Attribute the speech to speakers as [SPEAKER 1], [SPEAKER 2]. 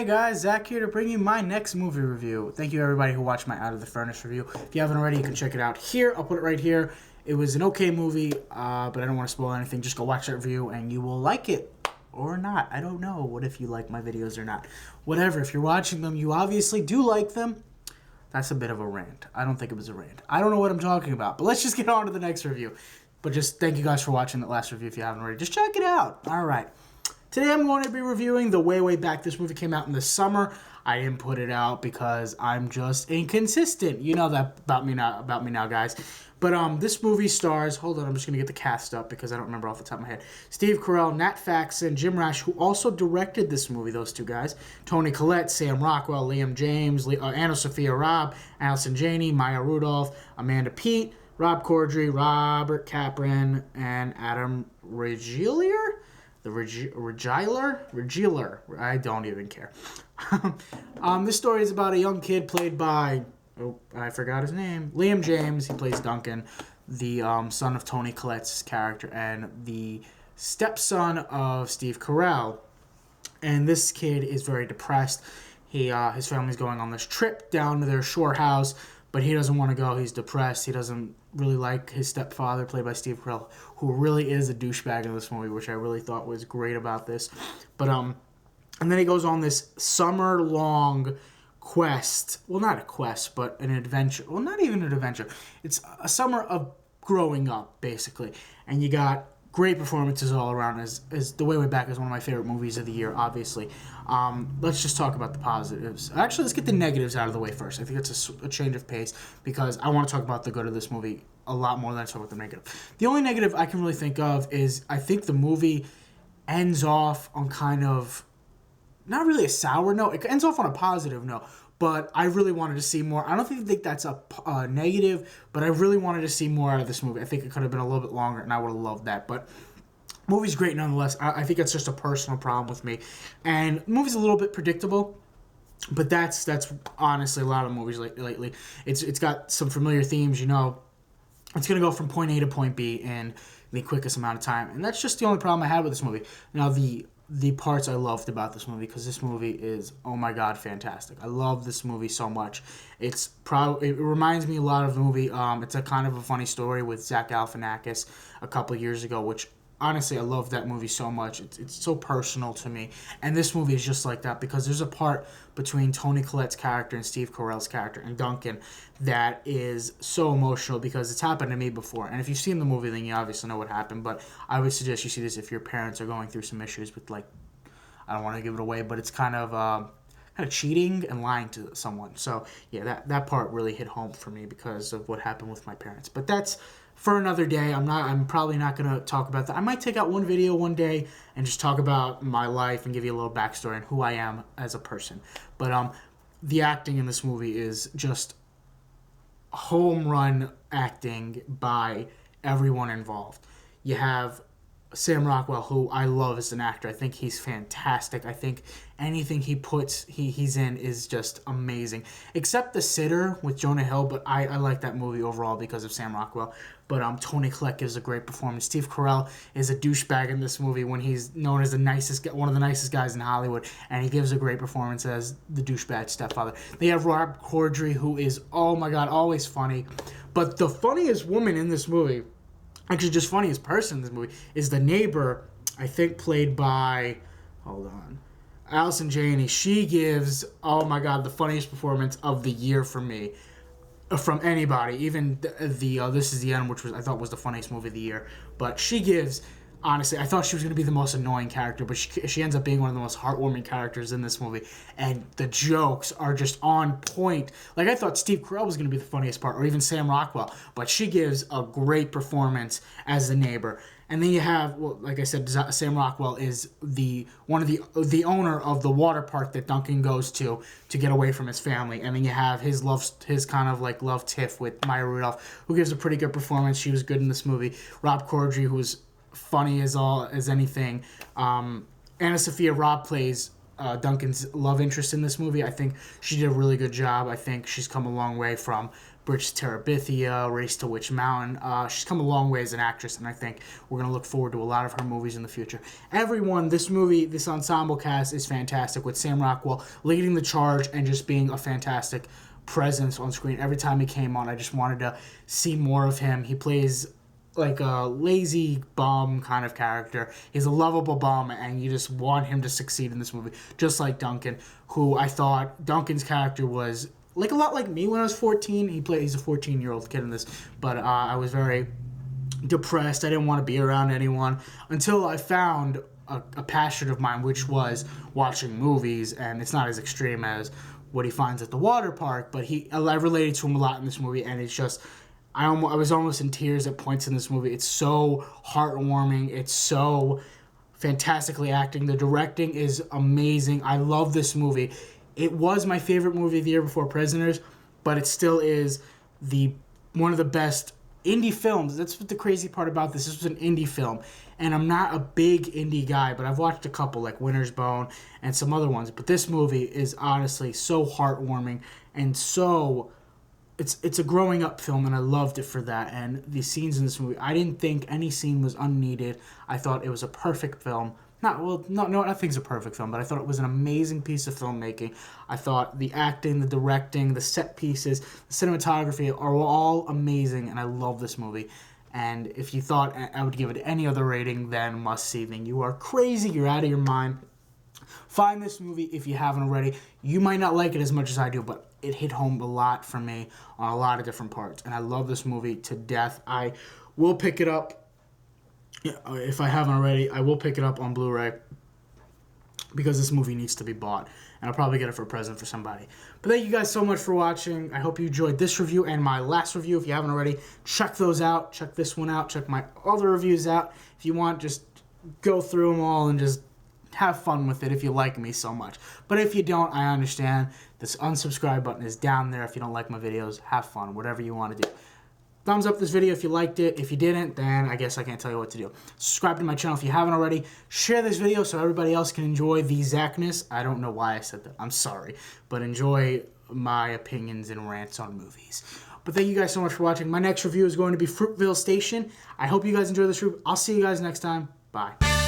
[SPEAKER 1] Hey guys, Zach here to bring you my next movie review. Thank you everybody who watched my Out of the Furnace review. If you haven't already, you can check it out here. I'll put it right here. It was an okay movie, but I don't want to spoil anything. Just go watch that review and you will like it. Or not. I don't know what if you like my videos or not. Whatever, if you're watching them, you obviously do like them. That's a bit of a rant. I don't think it was a rant. I don't know what I'm talking about, but let's just get on to the next review. But just thank you guys for watching that last review if you haven't already. Just check it out. Alright. Today I'm going to be reviewing The Way, Way Back. This movie came out in the summer. I didn't put it out because I'm just inconsistent. You know that about me now, guys. But this movie stars, hold on, I'm just going to get the cast up because I don't remember off the top of my head. Steve Carell, Nat Faxon, Jim Rash, who also directed this movie, those two guys. Toni Collette, Sam Rockwell, Liam James, Anna Sophia Robb, Allison Janney, Maya Rudolph, Amanda Peet, Rob Corddry, Robert Capron, and Adam Regiler? Regiler. I don't even care. This story is about a young kid played by, I forgot his name, Liam James. He plays Duncan, the son of Toni Collette's character, and the stepson of Steve Carell. And this kid is very depressed. His family's going on this trip down to their shore house, but he doesn't want to go. He's depressed. He doesn't really like his stepfather, played by Steve Carell, who really is a douchebag in this movie, which I really thought was great about this. But and then he goes on this summer-long quest. Well, not a quest, but an adventure. Well, not even an adventure. It's a summer of growing up, basically. And you got great performances all around. As The Way, Way Back is one of my favorite movies of the year, obviously. Let's just talk about the positives. Actually, let's get the negatives out of the way first. I think it's a change of pace because I want to talk about the good of this movie a lot more than I talk about the negative. The only negative I can really think of is I think the movie ends off on kind of not really a sour note. It ends off on a positive note, but I really wanted to see more. I don't think that's a negative, but I really wanted to see more out of this movie. I think it could have been a little bit longer, and I would have loved that. But the movie's great nonetheless. I think it's just a personal problem with me. And the movie's a little bit predictable, but that's honestly a lot of movies lately. It's got some familiar themes, you know. It's going to go from point A to point B in the quickest amount of time. And that's just the only problem I had with this movie. Now, the parts I loved about this movie, because this movie is, oh my god, fantastic. I love this movie so much. It reminds me a lot of the movie, it's a kind of a funny story with Zach Galifianakis a couple years ago, which honestly I love that movie so much. It's so personal to me. And this movie is just like that because there's a part between Toni Collette's character and Steve Carell's character and Duncan that is so emotional because it's happened to me before. And if you've seen the movie, then you obviously know what happened. But I would suggest you see this if your parents are going through some issues with, like, I don't want to give it away, but it's kind of cheating and lying to someone. So yeah, that part really hit home for me because of what happened with my parents. But that's for another day. I'm probably not going to talk about that. I might take out one video one day and just talk about my life and give you a little backstory and who I am as a person. But the acting in this movie is just home run acting by everyone involved. You have Sam Rockwell, who I love as an actor. I think he's fantastic. I think anything he's in is just amazing. Except The Sitter with Jonah Hill, but I like that movie overall because of Sam Rockwell. But Toni Collette gives a great performance. Steve Carell is a douchebag in this movie when he's known as one of the nicest guys in Hollywood, and he gives a great performance as the douchebag stepfather. They have Rob Corddry, who is, oh my god, always funny. But the funniest woman in this movie, actually just funniest person in this movie, is the neighbor, I think played by, Allison Janney. She gives, oh my god, the funniest performance of the year for me. From anybody, even the This Is the End, which I thought was the funniest movie of the year. But she gives, honestly, I thought she was going to be the most annoying character, but she ends up being one of the most heartwarming characters in this movie. And the jokes are just on point. Like, I thought Steve Carell was going to be the funniest part, or even Sam Rockwell. But she gives a great performance as the neighbor. And then you have, well, like I said, Sam Rockwell is the owner of the water park that Duncan goes to get away from his family. And then you have his kind of like love tiff with Maya Rudolph, who gives a pretty good performance. She was good in this movie. Rob Corddry, who was funny as anything. Anna Sophia Robb plays Duncan's love interest in this movie. I think she did a really good job. I think she's come a long way from Bridge to Terabithia, Race to Witch Mountain. She's come a long way as an actress, and I think we're going to look forward to a lot of her movies in the future. Everyone, this ensemble cast is fantastic, with Sam Rockwell leading the charge and just being a fantastic presence on screen. Every time he came on, I just wanted to see more of him. He plays like a lazy bum kind of character. He's a lovable bum, and you just want him to succeed in this movie, just like Duncan, who I thought Duncan's character was like a lot like me when I was 14. He's a 14-year-old kid in this, but I was very depressed. I didn't want to be around anyone until I found a passion of mine, which was watching movies, and it's not as extreme as what he finds at the water park, but I related to him a lot in this movie, and it's just I was almost in tears at points in this movie. It's so heartwarming. It's so fantastically acting. The directing is amazing. I love this movie. It was my favorite movie of the year before Prisoners, but it still is one of the best indie films. That's what the crazy part about this. This was an indie film, and I'm not a big indie guy, but I've watched a couple like Winter's Bone and some other ones. But this movie is honestly so heartwarming and so. It's a growing up film, and I loved it for that. And the scenes in this movie, I didn't think any scene was unneeded. I thought it was a perfect film. Nothing's a perfect film, but I thought it was an amazing piece of filmmaking. I thought the acting, the directing, the set pieces, the cinematography are all amazing, and I love this movie. And if you thought I would give it any other rating than must see, then you are crazy. You're out of your mind. Find this movie if you haven't already. You might not like it as much as I do, but it hit home a lot for me on a lot of different parts. And I love this movie to death. I will pick it up. If I haven't already, I will pick it up on Blu-ray because this movie needs to be bought. And I'll probably get it for a present for somebody. But thank you guys so much for watching. I hope you enjoyed this review and my last review. If you haven't already, check those out. Check this one out. Check my other reviews out. If you want, just go through them all and just have fun with it if you like me so much. But if you don't, I understand. This unsubscribe button is down there if you don't like my videos. Have fun, whatever you want to do. Thumbs up this video if you liked it. If you didn't, then I guess I can't tell you what to do. Subscribe to my channel if you haven't already. Share this video so everybody else can enjoy the Zachness. I don't know why I said that. I'm sorry. But enjoy my opinions and rants on movies. But thank you guys so much for watching. My next review is going to be Fruitvale Station. I hope you guys enjoy this review. I'll see you guys next time. Bye.